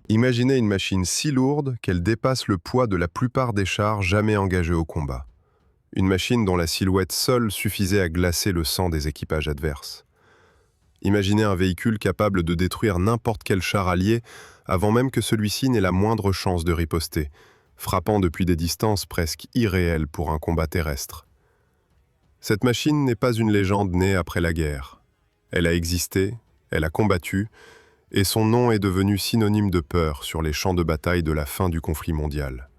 Imaginez une machine si lourde qu'elle dépasse le poids de la plupart des chars jamais engagés au combat. Une machine dont la silhouette seule suffisait à glacer le sang des équipages adverses. Imaginez un véhicule capable de détruire n'importe quel char allié avant même que celui-ci n'ait la moindre chance de riposter, frappant depuis des distances presque irréelles pour un combat terrestre. Cette machine n'est pas une légende née après la guerre. Elle a existé, elle a combattu, et son nom est devenu synonyme de peur sur les champs de bataille de la fin du conflit mondial.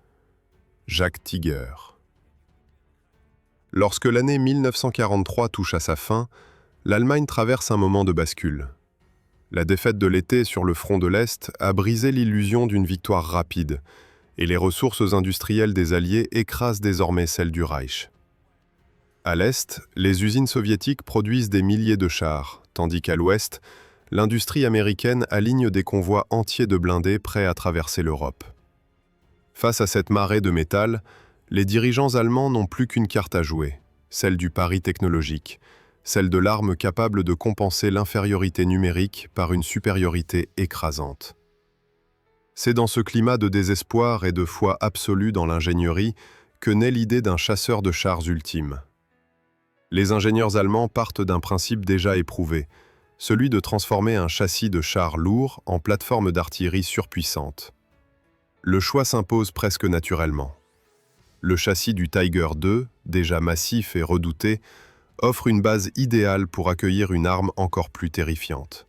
Jagd Tiger. Lorsque l'année 1943 touche à sa fin, l'Allemagne traverse un moment de bascule. La défaite de l'été sur le front de l'Est a brisé l'illusion d'une victoire rapide, et les ressources industrielles des Alliés écrasent désormais celles du Reich. À l'Est, les usines soviétiques produisent des milliers de chars, tandis qu'à l'Ouest, l'industrie américaine aligne des convois entiers de blindés prêts à traverser l'Europe. Face à cette marée de métal, les dirigeants allemands n'ont plus qu'une carte à jouer, celle du pari technologique, celle de l'arme capable de compenser l'infériorité numérique par une supériorité écrasante. C'est dans ce climat de désespoir et de foi absolue dans l'ingénierie que naît l'idée d'un chasseur de chars ultime. Les ingénieurs allemands partent d'un principe déjà éprouvé, celui de transformer un châssis de char lourd en plateforme d'artillerie surpuissante. Le choix s'impose presque naturellement. Le châssis du Tiger II, déjà massif et redouté, offre une base idéale pour accueillir une arme encore plus terrifiante.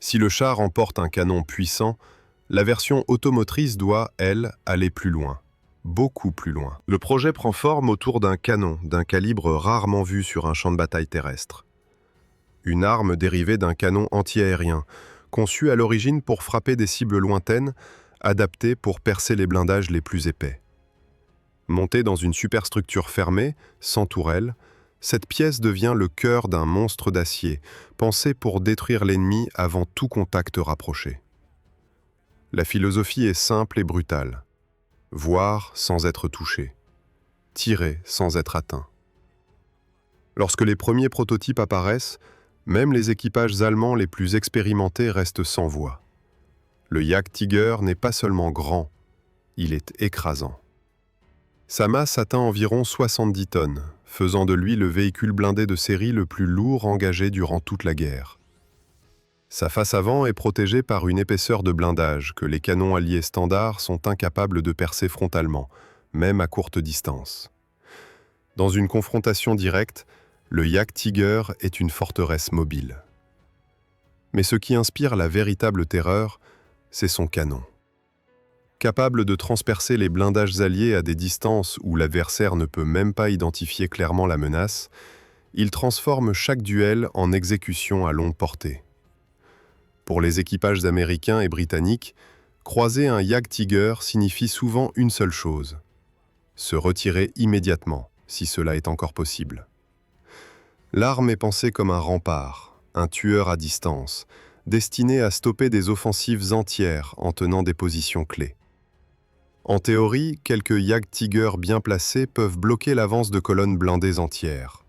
Si le char emporte un canon puissant, la version automotrice doit, elle, aller plus loin. Beaucoup plus loin. Le projet prend forme autour d'un canon d'un calibre rarement vu sur un champ de bataille terrestre. Une arme dérivée d'un canon antiaérien, conçu à l'origine pour frapper des cibles lointaines, adaptée pour percer les blindages les plus épais. Montée dans une superstructure fermée, sans tourelle, cette pièce devient le cœur d'un monstre d'acier, pensé pour détruire l'ennemi avant tout contact rapproché. La philosophie est simple et brutale. Voir sans être touché. Tirer sans être atteint. Lorsque les premiers prototypes apparaissent, même les équipages allemands les plus expérimentés restent sans voix. Le Jagd Tiger n'est pas seulement grand, il est écrasant. Sa masse atteint environ 70 tonnes, faisant de lui le véhicule blindé de série le plus lourd engagé durant toute la guerre. Sa face avant est protégée par une épaisseur de blindage que les canons alliés standards sont incapables de percer frontalement, même à courte distance. Dans une confrontation directe, le Jagd Tiger est une forteresse mobile. Mais ce qui inspire la véritable terreur, c'est son canon. Capable de transpercer les blindages alliés à des distances où l'adversaire ne peut même pas identifier clairement la menace, il transforme chaque duel en exécution à longue portée. Pour les équipages américains et britanniques, croiser un Jagd Tiger signifie souvent une seule chose: se retirer immédiatement, si cela est encore possible. L'arme est pensée comme un rempart, un tueur à distance, destiné à stopper des offensives entières en tenant des positions clés. En théorie, quelques Jagd Tiger bien placés peuvent bloquer l'avance de colonnes blindées entières.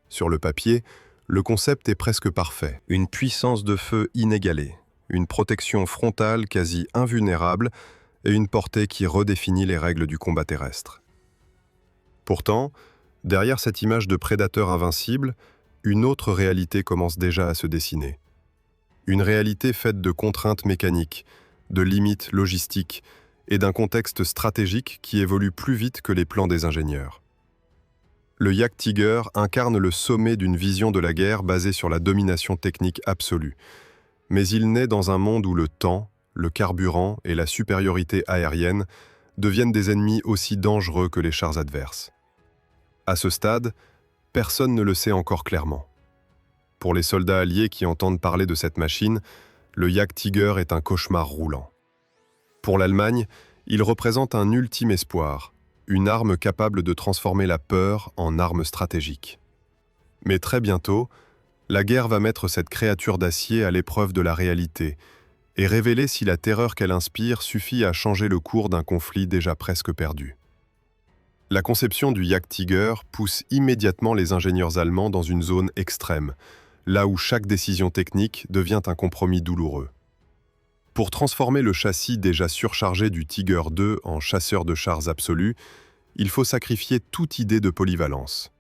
Sur le papier, le concept est presque parfait. Une puissance de feu inégalée, une protection frontale quasi invulnérable et une portée qui redéfinit les règles du combat terrestre. Pourtant, derrière cette image de prédateur invincible, une autre réalité commence déjà à se dessiner. Une réalité faite de contraintes mécaniques, de limites logistiques et d'un contexte stratégique qui évolue plus vite que les plans des ingénieurs. Le Jagd Tiger incarne le sommet d'une vision de la guerre basée sur la domination technique absolue. Mais il naît dans un monde où le temps, le carburant et la supériorité aérienne deviennent des ennemis aussi dangereux que les chars adverses. À ce stade, personne ne le sait encore clairement. Pour les soldats alliés qui entendent parler de cette machine, le Jagd Tiger est un cauchemar roulant. Pour l'Allemagne, il représente un ultime espoir, une arme capable de transformer la peur en arme stratégique. Mais très bientôt, la guerre va mettre cette créature d'acier à l'épreuve de la réalité et révéler si la terreur qu'elle inspire suffit à changer le cours d'un conflit déjà presque perdu. La conception du Jagd Tiger pousse immédiatement les ingénieurs allemands dans une zone extrême, là où chaque décision technique devient un compromis douloureux. Pour transformer le châssis déjà surchargé du Tiger II en chasseur de chars absolu, il faut sacrifier toute idée de polyvalence.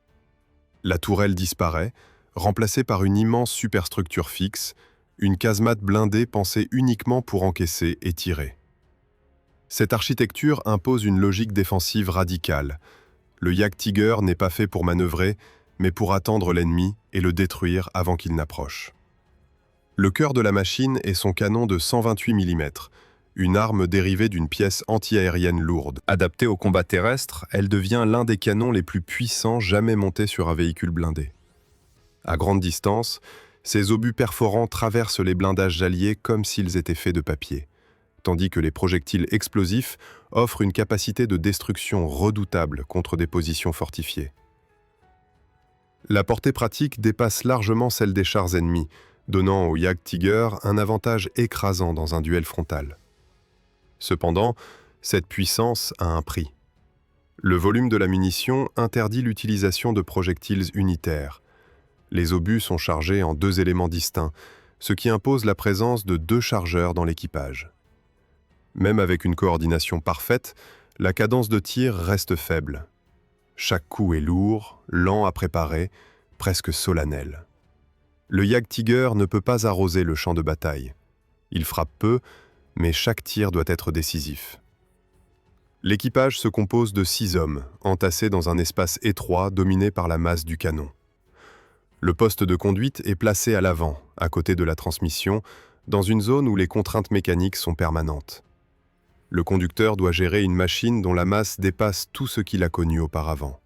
La tourelle disparaît, remplacée par une immense superstructure fixe, une casemate blindée pensée uniquement pour encaisser et tirer. Cette architecture impose une logique défensive radicale. Le Jagdtiger n'est pas fait pour manœuvrer, mais pour attendre l'ennemi et le détruire avant qu'il n'approche. Le cœur de la machine est son canon de 128 mm, une arme dérivée d'une pièce anti-aérienne lourde. Adaptée au combat terrestre, elle devient l'un des canons les plus puissants jamais montés sur un véhicule blindé. À grande distance, ces obus perforants traversent les blindages alliés comme s'ils étaient faits de papier, tandis que les projectiles explosifs offrent une capacité de destruction redoutable contre des positions fortifiées. La portée pratique dépasse largement celle des chars ennemis, donnant au Jagdtiger un avantage écrasant dans un duel frontal. Cependant, cette puissance a un prix. Le volume de la munition interdit l'utilisation de projectiles unitaires. Les obus sont chargés en 2 éléments distincts, ce qui impose la présence de 2 chargeurs dans l'équipage. Même avec une coordination parfaite, la cadence de tir reste faible. Chaque coup est lourd, lent à préparer, presque solennel. Le Jagdtiger ne peut pas arroser le champ de bataille. Il frappe peu, mais chaque tir doit être décisif. L'équipage se compose de 6 hommes, entassés dans un espace étroit dominé par la masse du canon. Le poste de conduite est placé à l'avant, à côté de la transmission, dans une zone où les contraintes mécaniques sont permanentes. Le conducteur doit gérer une machine dont la masse dépasse tout ce qu'il a connu auparavant.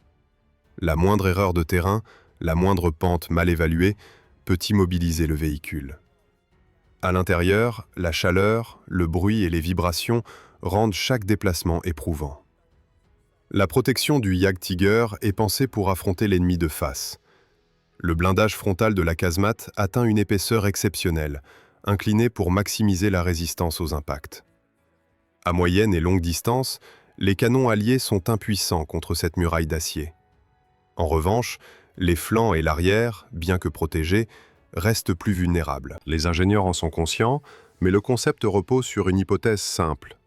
La moindre erreur de terrain, la moindre pente mal évaluée, peut immobiliser le véhicule. À l'intérieur, la chaleur, le bruit et les vibrations rendent chaque déplacement éprouvant. La protection du Jagdtiger est pensée pour affronter l'ennemi de face. Le blindage frontal de la casemate atteint une épaisseur exceptionnelle, inclinée pour maximiser la résistance aux impacts. À moyenne et longue distance, les canons alliés sont impuissants contre cette muraille d'acier. En revanche, les flancs et l'arrière, bien que protégés, restent plus vulnérables. Les ingénieurs en sont conscients, mais le concept repose sur une hypothèse simple.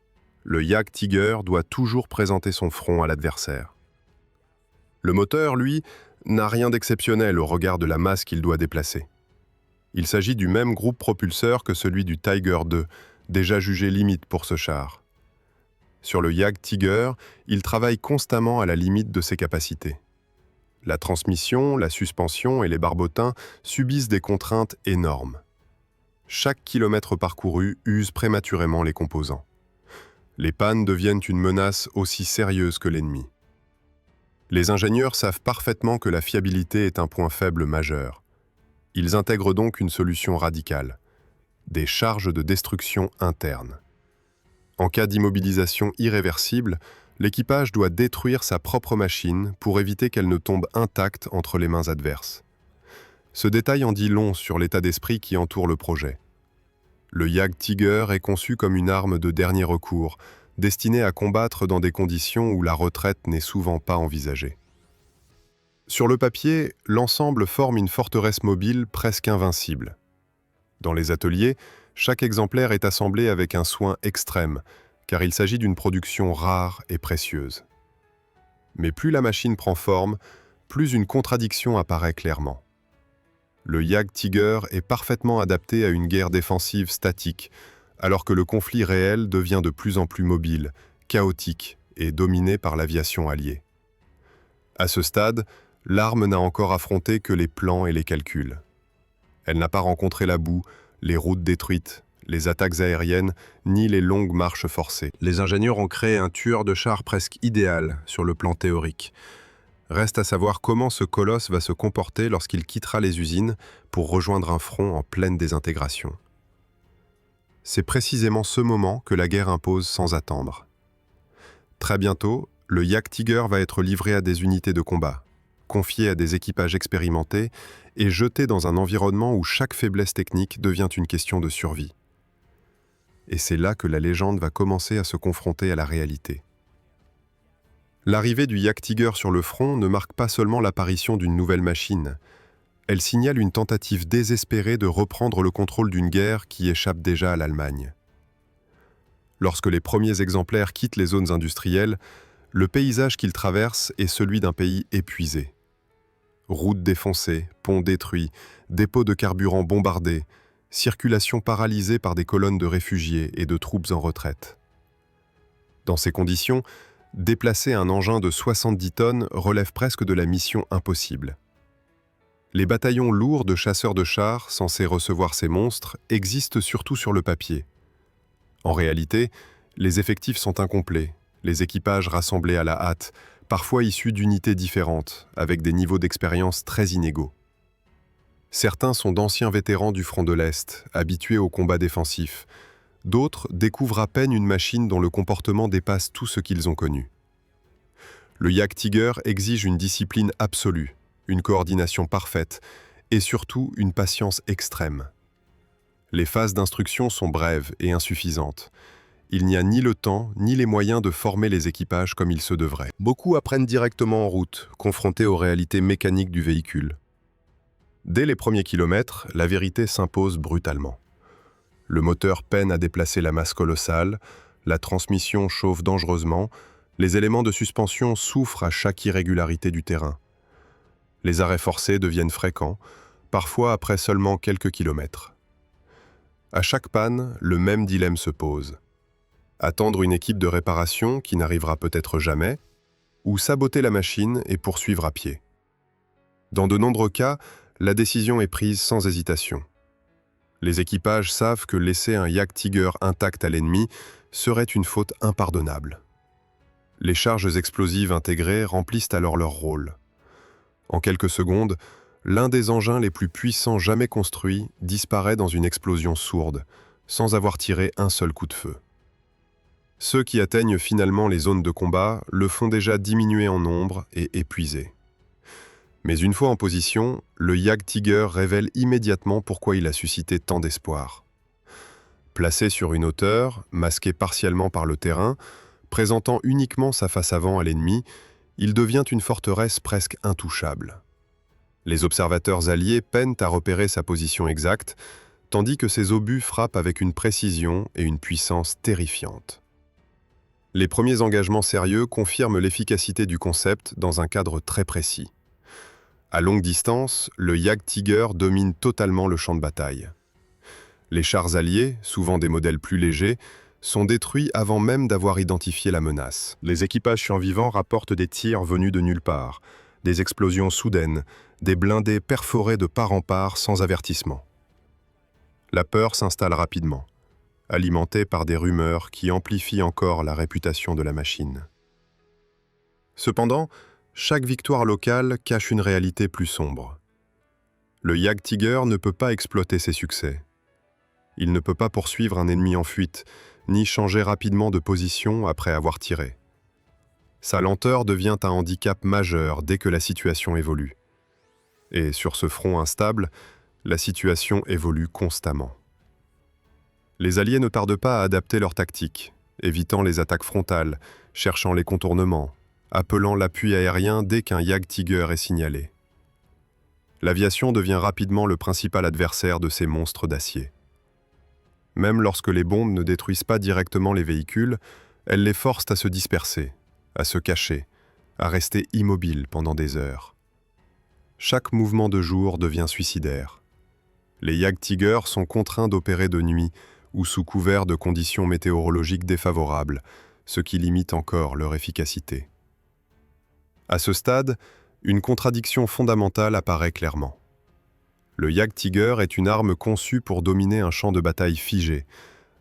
Le Jagdtiger doit toujours présenter son front à l'adversaire. Le moteur, lui, n'a rien d'exceptionnel au regard de la masse qu'il doit déplacer. Il s'agit du même groupe propulseur que celui du Tiger II, déjà jugé limite pour ce char. Sur le Jagdtiger, il travaille constamment à la limite de ses capacités. La transmission, la suspension et les barbotins subissent des contraintes énormes. Chaque kilomètre parcouru use prématurément les composants. Les pannes deviennent une menace aussi sérieuse que l'ennemi. Les ingénieurs savent parfaitement que la fiabilité est un point faible majeur. Ils intègrent donc une solution radicale, des charges de destruction interne. En cas d'immobilisation irréversible, l'équipage doit détruire sa propre machine pour éviter qu'elle ne tombe intacte entre les mains adverses. Ce détail en dit long sur l'état d'esprit qui entoure le projet. Le Jagdtiger est conçu comme une arme de dernier recours, destinée à combattre dans des conditions où la retraite n'est souvent pas envisagée. Sur le papier, l'ensemble forme une forteresse mobile presque invincible. Dans les ateliers, chaque exemplaire est assemblé avec un soin extrême, car il s'agit d'une production rare et précieuse. Mais plus la machine prend forme, plus une contradiction apparaît clairement. Le Jagdtiger est parfaitement adapté à une guerre défensive statique, alors que le conflit réel devient de plus en plus mobile, chaotique et dominé par l'aviation alliée. À ce stade, l'arme n'a encore affronté que les plans et les calculs. Elle n'a pas rencontré la boue, les routes détruites, les attaques aériennes, ni les longues marches forcées. Les ingénieurs ont créé un tueur de chars presque idéal sur le plan théorique. Reste à savoir comment ce colosse va se comporter lorsqu'il quittera les usines pour rejoindre un front en pleine désintégration. C'est précisément ce moment que la guerre impose sans attendre. Très bientôt, le Jagdtiger va être livré à des unités de combat, confié à des équipages expérimentés et jeté dans un environnement où chaque faiblesse technique devient une question de survie. Et c'est là que la légende va commencer à se confronter à la réalité. L'arrivée du Jagdtiger sur le front ne marque pas seulement l'apparition d'une nouvelle machine. Elle signale une tentative désespérée de reprendre le contrôle d'une guerre qui échappe déjà à l'Allemagne. Lorsque les premiers exemplaires quittent les zones industrielles, le paysage qu'ils traversent est celui d'un pays épuisé. Routes défoncées, ponts détruits, dépôts de carburant bombardés, circulation paralysée par des colonnes de réfugiés et de troupes en retraite. Dans ces conditions, déplacer un engin de 70 tonnes relève presque de la mission impossible. Les bataillons lourds de chasseurs de chars, censés recevoir ces monstres, existent surtout sur le papier. En réalité, les effectifs sont incomplets, les équipages rassemblés à la hâte, parfois issus d'unités différentes, avec des niveaux d'expérience très inégaux. Certains sont d'anciens vétérans du front de l'Est, habitués aux combats défensifs. D'autres découvrent à peine une machine dont le comportement dépasse tout ce qu'ils ont connu. Le Jagdtiger exige une discipline absolue, une coordination parfaite et surtout une patience extrême. Les phases d'instruction sont brèves et insuffisantes. Il n'y a ni le temps ni les moyens de former les équipages comme il se devrait. Beaucoup apprennent directement en route, confrontés aux réalités mécaniques du véhicule. Dès les premiers kilomètres, la vérité s'impose brutalement. Le moteur peine à déplacer la masse colossale, la transmission chauffe dangereusement, les éléments de suspension souffrent à chaque irrégularité du terrain. Les arrêts forcés deviennent fréquents, parfois après seulement quelques kilomètres. À chaque panne, le même dilemme se pose. Attendre une équipe de réparation qui n'arrivera peut-être jamais, ou saboter la machine et poursuivre à pied. Dans de nombreux cas, la décision est prise sans hésitation. Les équipages savent que laisser un Jagdtiger intact à l'ennemi serait une faute impardonnable. Les charges explosives intégrées remplissent alors leur rôle. En quelques secondes, l'un des engins les plus puissants jamais construits disparaît dans une explosion sourde, sans avoir tiré un seul coup de feu. Ceux qui atteignent finalement les zones de combat le font déjà diminuer en nombre et épuisés. Mais une fois en position, le Jagdtiger révèle immédiatement pourquoi il a suscité tant d'espoir. Placé sur une hauteur, masqué partiellement par le terrain, présentant uniquement sa face avant à l'ennemi, il devient une forteresse presque intouchable. Les observateurs alliés peinent à repérer sa position exacte, tandis que ses obus frappent avec une précision et une puissance terrifiantes. Les premiers engagements sérieux confirment l'efficacité du concept dans un cadre très précis. À longue distance, le Jagdtiger domine totalement le champ de bataille. Les chars alliés, souvent des modèles plus légers, sont détruits avant même d'avoir identifié la menace. Les équipages survivants rapportent des tirs venus de nulle part, des explosions soudaines, des blindés perforés de part en part sans avertissement. La peur s'installe rapidement, alimentée par des rumeurs qui amplifient encore la réputation de la machine. Cependant, chaque victoire locale cache une réalité plus sombre. Le Jagdtiger ne peut pas exploiter ses succès. Il ne peut pas poursuivre un ennemi en fuite, ni changer rapidement de position après avoir tiré. Sa lenteur devient un handicap majeur dès que la situation évolue. Et sur ce front instable, la situation évolue constamment. Les Alliés ne tardent pas à adapter leur tactique, évitant les attaques frontales, cherchant les contournements, appelant l'appui aérien dès qu'un Jagdtiger est signalé. L'aviation devient rapidement le principal adversaire de ces monstres d'acier. Même lorsque les bombes ne détruisent pas directement les véhicules, elles les forcent à se disperser, à se cacher, à rester immobiles pendant des heures. Chaque mouvement de jour devient suicidaire. Les Jagdtigers sont contraints d'opérer de nuit ou sous couvert de conditions météorologiques défavorables, ce qui limite encore leur efficacité. À ce stade, une contradiction fondamentale apparaît clairement. Le Jagdtiger est une arme conçue pour dominer un champ de bataille figé,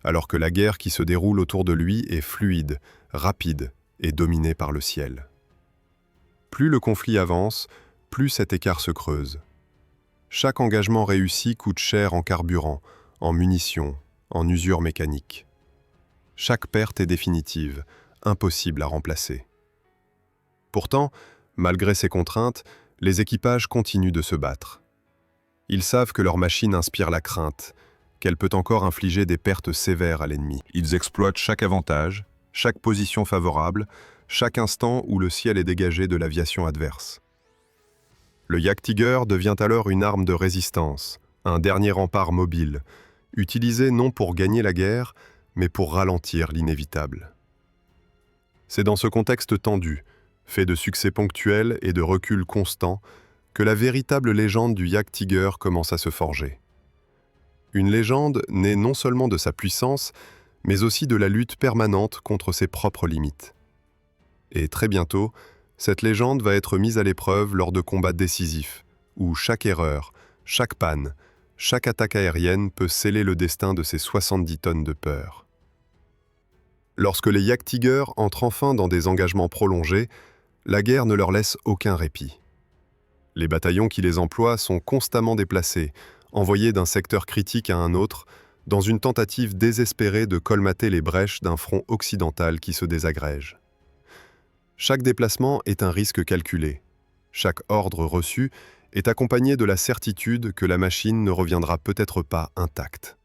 alors que la guerre qui se déroule autour de lui est fluide, rapide et dominée par le ciel. Plus le conflit avance, plus cet écart se creuse. Chaque engagement réussi coûte cher en carburant, en munitions, en usure mécanique. Chaque perte est définitive, impossible à remplacer. Pourtant, malgré ces contraintes, les équipages continuent de se battre. Ils savent que leur machine inspire la crainte, qu'elle peut encore infliger des pertes sévères à l'ennemi. Ils exploitent chaque avantage, chaque position favorable, chaque instant où le ciel est dégagé de l'aviation adverse. Le Jagdtiger devient alors une arme de résistance, un dernier rempart mobile, utilisé non pour gagner la guerre, mais pour ralentir l'inévitable. C'est dans ce contexte tendu, fait de succès ponctuels et de recul constant, que la véritable légende du Jagdtiger commence à se forger. Une légende née non seulement de sa puissance, mais aussi de la lutte permanente contre ses propres limites. Et très bientôt, cette légende va être mise à l'épreuve lors de combats décisifs, où chaque erreur, chaque panne, chaque attaque aérienne peut sceller le destin de ces 70 tonnes de peur. Lorsque les Jagdtiger entrent enfin dans des engagements prolongés, la guerre ne leur laisse aucun répit. Les bataillons qui les emploient sont constamment déplacés, envoyés d'un secteur critique à un autre, dans une tentative désespérée de colmater les brèches d'un front occidental qui se désagrège. Chaque déplacement est un risque calculé. Chaque ordre reçu est accompagné de la certitude que la machine ne reviendra peut-être pas intacte.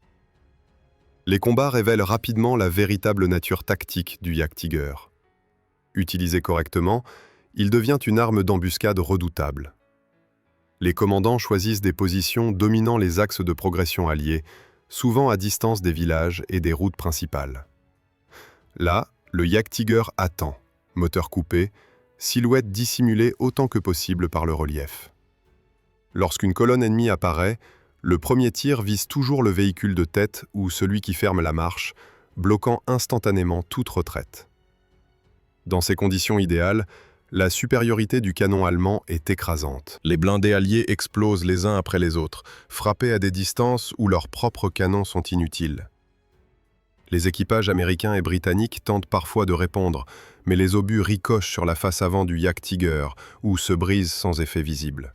Les combats révèlent rapidement la véritable nature tactique du Jagdtiger. Utilisé correctement, il devient une arme d'embuscade redoutable. Les commandants choisissent des positions dominant les axes de progression alliés, souvent à distance des villages et des routes principales. Là, le Jagdtiger attend, moteur coupé, silhouette dissimulée autant que possible par le relief. Lorsqu'une colonne ennemie apparaît, le premier tir vise toujours le véhicule de tête ou celui qui ferme la marche, bloquant instantanément toute retraite. Dans ces conditions idéales, la supériorité du canon allemand est écrasante. Les blindés alliés explosent les uns après les autres, frappés à des distances où leurs propres canons sont inutiles. Les équipages américains et britanniques tentent parfois de répondre, mais les obus ricochent sur la face avant du Jagdtiger ou se brisent sans effet visible.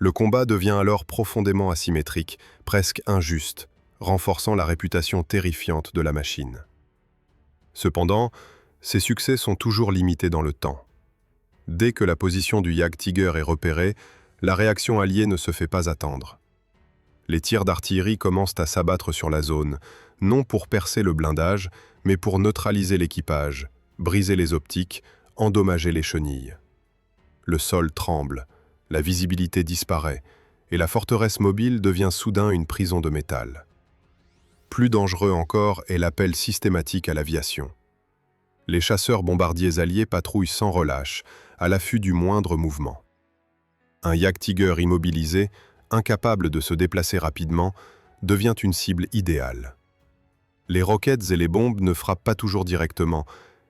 Le combat devient alors profondément asymétrique, presque injuste, renforçant la réputation terrifiante de la machine. Cependant, ses succès sont toujours limités dans le temps. Dès que la position du Jagdtiger est repérée, la réaction alliée ne se fait pas attendre. Les tirs d'artillerie commencent à s'abattre sur la zone, non pour percer le blindage, mais pour neutraliser l'équipage, briser les optiques, endommager les chenilles. Le sol tremble, la visibilité disparaît, et la forteresse mobile devient soudain une prison de métal. Plus dangereux encore est l'appel systématique à l'aviation. Les chasseurs bombardiers alliés patrouillent sans relâche, à l'affût du moindre mouvement. Un Jagdtiger immobilisé, incapable de se déplacer rapidement, devient une cible idéale. Les roquettes et les bombes ne frappent pas toujours directement,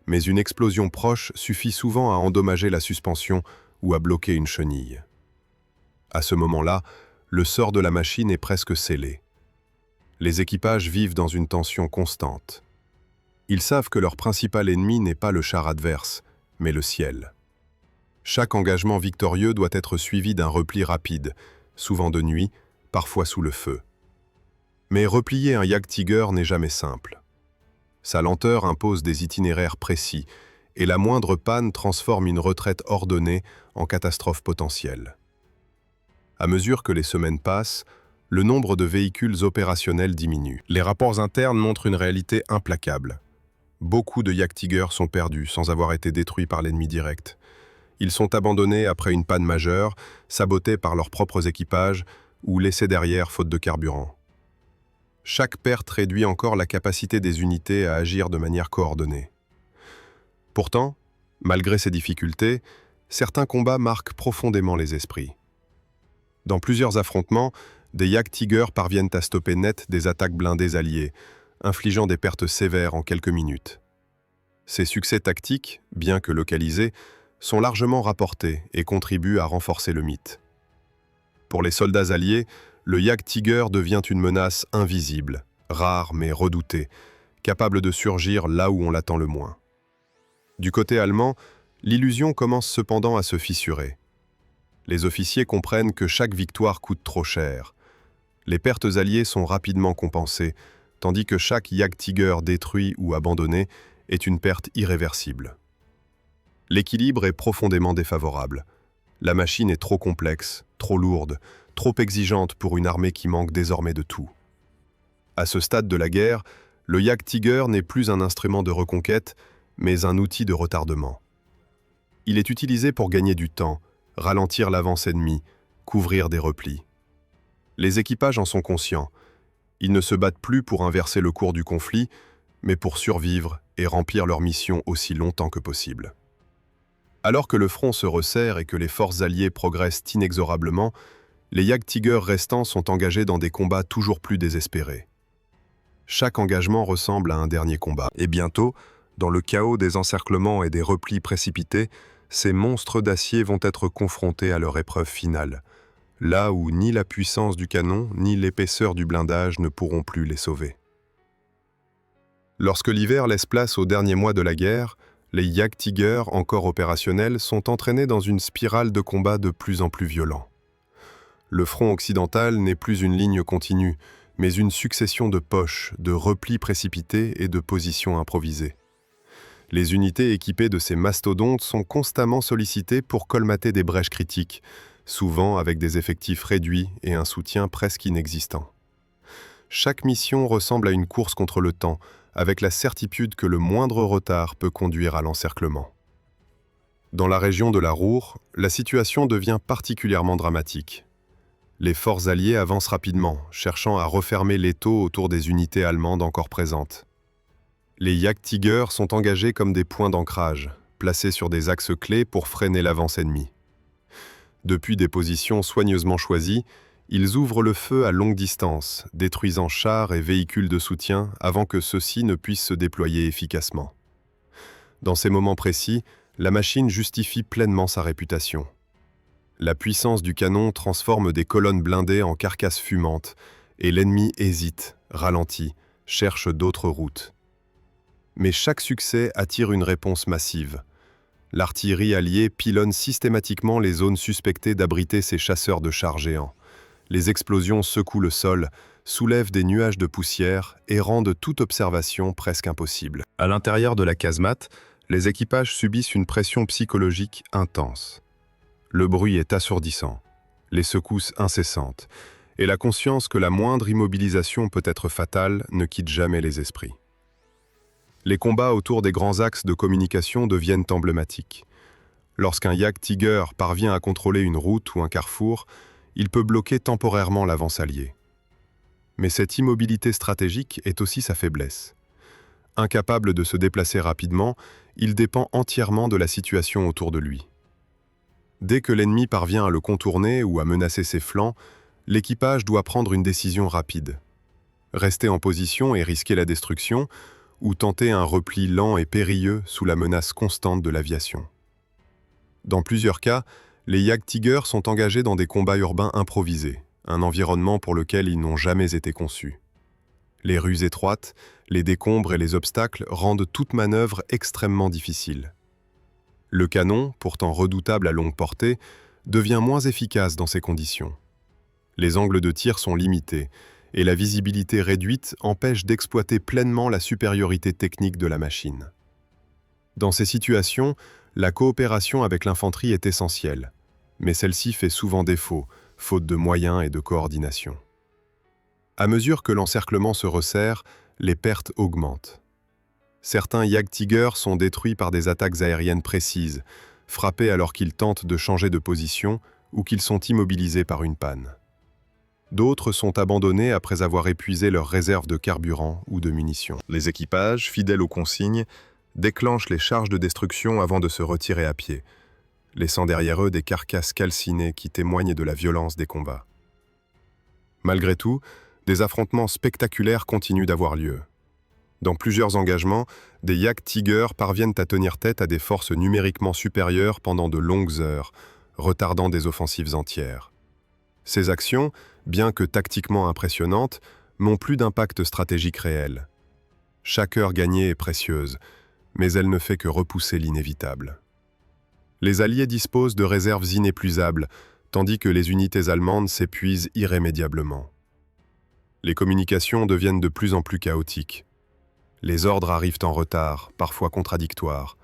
mais une explosion proche suffit souvent à endommager la suspension ou à bloquer une chenille. À ce moment-là, le sort de la machine est presque scellé. Les équipages vivent dans une tension constante. Ils savent que leur principal ennemi n'est pas le char adverse, mais le ciel. Chaque engagement victorieux doit être suivi d'un repli rapide, souvent de nuit, parfois sous le feu. Mais replier un Jagdtiger n'est jamais simple. Sa lenteur impose des itinéraires précis, et la moindre panne transforme une retraite ordonnée en catastrophe potentielle. À mesure que les semaines passent, le nombre de véhicules opérationnels diminue. Les rapports internes montrent une réalité implacable. Beaucoup de Jagdtiger sont perdus sans avoir été détruits par l'ennemi direct. Ils sont abandonnés après une panne majeure, sabotés par leurs propres équipages ou laissés derrière faute de carburant. Chaque perte réduit encore la capacité des unités à agir de manière coordonnée. Pourtant, malgré ces difficultés, certains combats marquent profondément les esprits. Dans plusieurs affrontements, des Jagdtiger parviennent à stopper net des attaques blindées alliées, infligeant des pertes sévères en quelques minutes. Ces succès tactiques, bien que localisés, sont largement rapportés et contribuent à renforcer le mythe. Pour les soldats alliés, le Jagdtiger devient une menace invisible, rare mais redoutée, capable de surgir là où on l'attend le moins. Du côté allemand, l'illusion commence cependant à se fissurer. Les officiers comprennent que chaque victoire coûte trop cher. Les pertes alliées sont rapidement compensées, tandis que chaque Jagdtiger détruit ou abandonné est une perte irréversible. L'équilibre est profondément défavorable. La machine est trop complexe, trop lourde, trop exigeante pour une armée qui manque désormais de tout. À ce stade de la guerre, le Jagdtiger n'est plus un instrument de reconquête, mais un outil de retardement. Il est utilisé pour gagner du temps, ralentir l'avance ennemie, couvrir des replis. Les équipages en sont conscients. Ils ne se battent plus pour inverser le cours du conflit, mais pour survivre et remplir leur mission aussi longtemps que possible. Alors que le front se resserre et que les forces alliées progressent inexorablement, les Jagdtiger restants sont engagés dans des combats toujours plus désespérés. Chaque engagement ressemble à un dernier combat. Et bientôt, dans le chaos des encerclements et des replis précipités, ces monstres d'acier vont être confrontés à leur épreuve finale, là où ni la puissance du canon ni l'épaisseur du blindage ne pourront plus les sauver. Lorsque l'hiver laisse place aux derniers mois de la guerre, les Jagdtiger, encore opérationnels, sont entraînés dans une spirale de combats de plus en plus violents. Le front occidental n'est plus une ligne continue, mais une succession de poches, de replis précipités et de positions improvisées. Les unités équipées de ces mastodontes sont constamment sollicitées pour colmater des brèches critiques, souvent avec des effectifs réduits et un soutien presque inexistant. Chaque mission ressemble à une course contre le temps, avec la certitude que le moindre retard peut conduire à l'encerclement. Dans la région de la Ruhr, la situation devient particulièrement dramatique. Les forces alliées avancent rapidement, cherchant à refermer l'étau autour des unités allemandes encore présentes. Les Jagdtiger sont engagés comme des points d'ancrage, placés sur des axes clés pour freiner l'avance ennemie. Depuis des positions soigneusement choisies, ils ouvrent le feu à longue distance, détruisant chars et véhicules de soutien avant que ceux-ci ne puissent se déployer efficacement. Dans ces moments précis, la machine justifie pleinement sa réputation. La puissance du canon transforme des colonnes blindées en carcasses fumantes, et l'ennemi hésite, ralentit, cherche d'autres routes. Mais chaque succès attire une réponse massive. L'artillerie alliée pilonne systématiquement les zones suspectées d'abriter ces chasseurs de chars géants. Les explosions secouent le sol, soulèvent des nuages de poussière et rendent toute observation presque impossible. À l'intérieur de la casemate, les équipages subissent une pression psychologique intense. Le bruit est assourdissant, les secousses incessantes, et la conscience que la moindre immobilisation peut être fatale ne quitte jamais les esprits. Les combats autour des grands axes de communication deviennent emblématiques. Lorsqu'un Jagdtiger parvient à contrôler une route ou un carrefour, il peut bloquer temporairement l'avance alliée. Mais cette immobilité stratégique est aussi sa faiblesse. Incapable de se déplacer rapidement, il dépend entièrement de la situation autour de lui. Dès que l'ennemi parvient à le contourner ou à menacer ses flancs, l'équipage doit prendre une décision rapide. Rester en position et risquer la destruction, ou tenter un repli lent et périlleux sous la menace constante de l'aviation. Dans plusieurs cas, les Jagdtiger sont engagés dans des combats urbains improvisés, un environnement pour lequel ils n'ont jamais été conçus. Les rues étroites, les décombres et les obstacles rendent toute manœuvre extrêmement difficile. Le canon, pourtant redoutable à longue portée, devient moins efficace dans ces conditions. Les angles de tir sont limités, et la visibilité réduite empêche d'exploiter pleinement la supériorité technique de la machine. Dans ces situations, la coopération avec l'infanterie est essentielle, mais celle-ci fait souvent défaut, faute de moyens et de coordination. À mesure que l'encerclement se resserre, les pertes augmentent. Certains Jagdtiger sont détruits par des attaques aériennes précises, frappés alors qu'ils tentent de changer de position ou qu'ils sont immobilisés par une panne. D'autres sont abandonnés après avoir épuisé leurs réserves de carburant ou de munitions. Les équipages, fidèles aux consignes, déclenchent les charges de destruction avant de se retirer à pied, laissant derrière eux des carcasses calcinées qui témoignent de la violence des combats. Malgré tout, des affrontements spectaculaires continuent d'avoir lieu. Dans plusieurs engagements, des Jagdtiger parviennent à tenir tête à des forces numériquement supérieures pendant de longues heures, retardant des offensives entières. Ces actions, bien que tactiquement impressionnantes, n'ont plus d'impact stratégique réel. Chaque heure gagnée est précieuse, mais elle ne fait que repousser l'inévitable. Les Alliés disposent de réserves inépuisables, tandis que les unités allemandes s'épuisent irrémédiablement. Les communications deviennent de plus en plus chaotiques. Les ordres arrivent en retard, parfois contradictoires.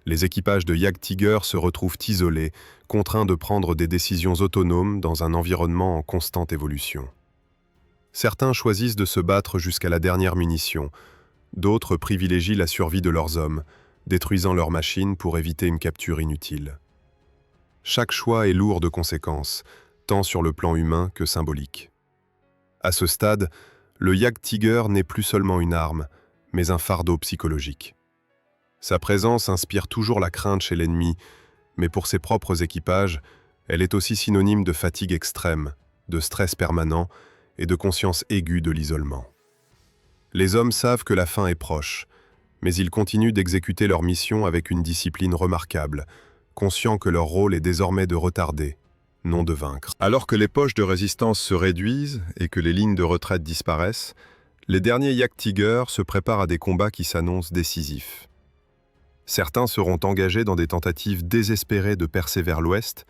Les équipages de Jagdtiger se retrouvent isolés, contraints de prendre des décisions autonomes dans un environnement en constante évolution. Certains choisissent de se battre jusqu'à la dernière munition, d'autres privilégient la survie de leurs hommes, détruisant leurs machines pour éviter une capture inutile. Chaque choix est lourd de conséquences, tant sur le plan humain que symbolique. À ce stade, le Jagdtiger n'est plus seulement une arme, mais un fardeau psychologique. Sa présence inspire toujours la crainte chez l'ennemi, mais pour ses propres équipages, elle est aussi synonyme de fatigue extrême, de stress permanent et de conscience aiguë de l'isolement. Les hommes savent que la fin est proche, mais ils continuent d'exécuter leur mission avec une discipline remarquable, conscients que leur rôle est désormais de retarder, non de vaincre. Alors que les poches de résistance se réduisent et que les lignes de retraite disparaissent, les derniers Jagdtiger se préparent à des combats qui s'annoncent décisifs. Certains seront engagés dans des tentatives désespérées de percer vers l'ouest,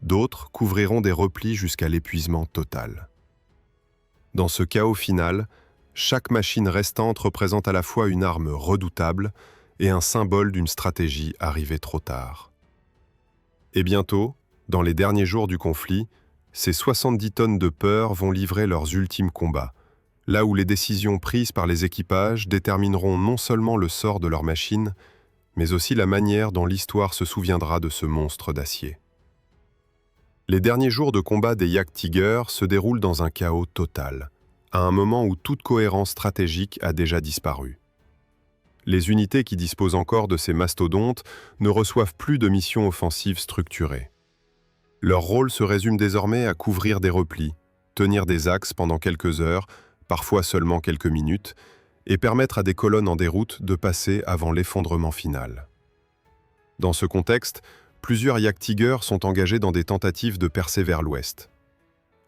d'autres couvriront des replis jusqu'à l'épuisement total. Dans ce chaos final, chaque machine restante représente à la fois une arme redoutable et un symbole d'une stratégie arrivée trop tard. Et bientôt, dans les derniers jours du conflit, ces 70 tonnes de peur vont livrer leurs ultimes combats, là où les décisions prises par les équipages détermineront non seulement le sort de leur machine, mais aussi la manière dont l'histoire se souviendra de ce monstre d'acier. Les derniers jours de combat des Jagdtiger se déroulent dans un chaos total, à un moment où toute cohérence stratégique a déjà disparu. Les unités qui disposent encore de ces mastodontes ne reçoivent plus de missions offensives structurées. Leur rôle se résume désormais à couvrir des replis, tenir des axes pendant quelques heures, parfois seulement quelques minutes, et permettre à des colonnes en déroute de passer avant l'effondrement final. Dans ce contexte, plusieurs Jagdtiger sont engagés dans des tentatives de percer vers l'ouest.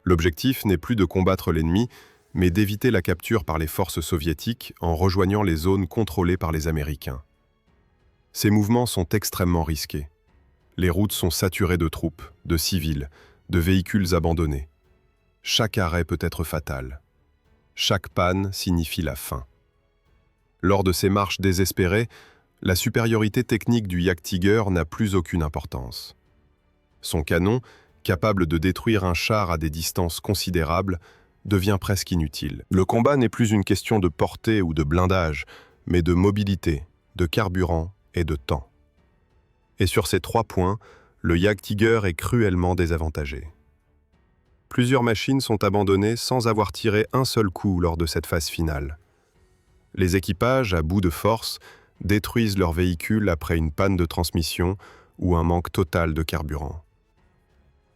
L'objectif n'est plus de combattre l'ennemi, mais d'éviter la capture par les forces soviétiques en rejoignant les zones contrôlées par les Américains. Ces mouvements sont extrêmement risqués. Les routes sont saturées de troupes, de civils, de véhicules abandonnés. Chaque arrêt peut être fatal. Chaque panne signifie la fin. Lors de ces marches désespérées, la supériorité technique du Jagdtiger n'a plus aucune importance. Son canon, capable de détruire un char à des distances considérables, devient presque inutile. Le combat n'est plus une question de portée ou de blindage, mais de mobilité, de carburant et de temps. Et sur ces 3 points, le Jagdtiger est cruellement désavantagé. Plusieurs machines sont abandonnées sans avoir tiré un seul coup lors de cette phase finale. Les équipages, à bout de force, détruisent leurs véhicules après une panne de transmission ou un manque total de carburant.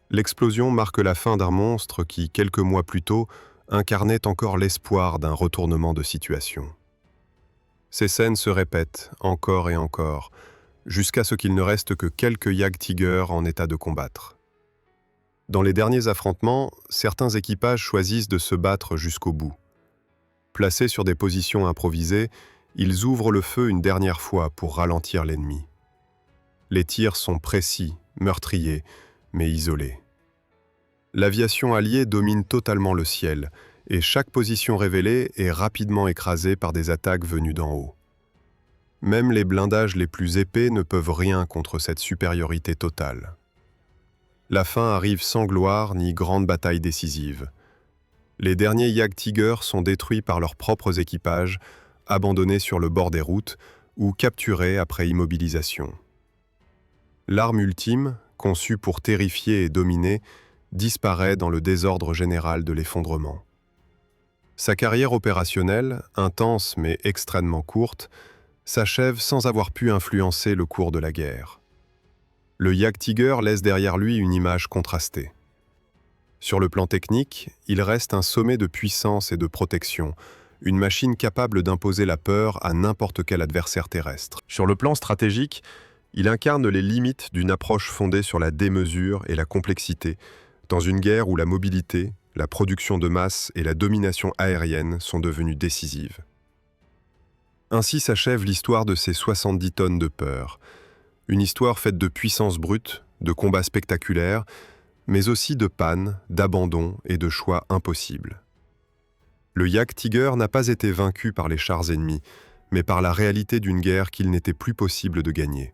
L'explosion marque la fin d'un monstre qui, quelques mois plus tôt, incarnait encore l'espoir d'un retournement de situation. Ces scènes se répètent encore et encore, jusqu'à ce qu'il ne reste que quelques Jagdtiger en état de combattre. Dans les derniers affrontements, certains équipages choisissent de se battre jusqu'au bout. Placés sur des positions improvisées, ils ouvrent le feu une dernière fois pour ralentir l'ennemi. Les tirs sont précis, meurtriers, mais isolés. L'aviation alliée domine totalement le ciel, et chaque position révélée est rapidement écrasée par des attaques venues d'en haut. Même les blindages les plus épais ne peuvent rien contre cette supériorité totale. La fin arrive sans gloire ni grande bataille décisive. Les derniers Jagdtiger sont détruits par leurs propres équipages, abandonnés sur le bord des routes ou capturés après immobilisation. L'arme ultime, conçue pour terrifier et dominer, disparaît dans le désordre général de l'effondrement. Sa carrière opérationnelle, intense mais extrêmement courte, s'achève sans avoir pu influencer le cours de la guerre. Le Jagdtiger laisse derrière lui une image contrastée. Sur le plan technique, il reste un sommet de puissance et de protection, une machine capable d'imposer la peur à n'importe quel adversaire terrestre. Sur le plan stratégique, il incarne les limites d'une approche fondée sur la démesure et la complexité, dans une guerre où la mobilité, la production de masse et la domination aérienne sont devenues décisives. Ainsi s'achève l'histoire de ces 70 tonnes de peur, une histoire faite de puissance brute, de combats spectaculaires, mais aussi de pannes, d'abandons et de choix impossibles. Le Jagdtiger n'a pas été vaincu par les chars ennemis, mais par la réalité d'une guerre qu'il n'était plus possible de gagner.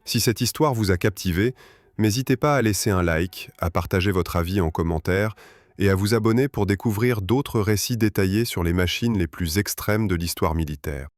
Si cette histoire vous a captivé, n'hésitez pas à laisser un like, à partager votre avis en commentaire et à vous abonner pour découvrir d'autres récits détaillés sur les machines les plus extrêmes de l'histoire militaire.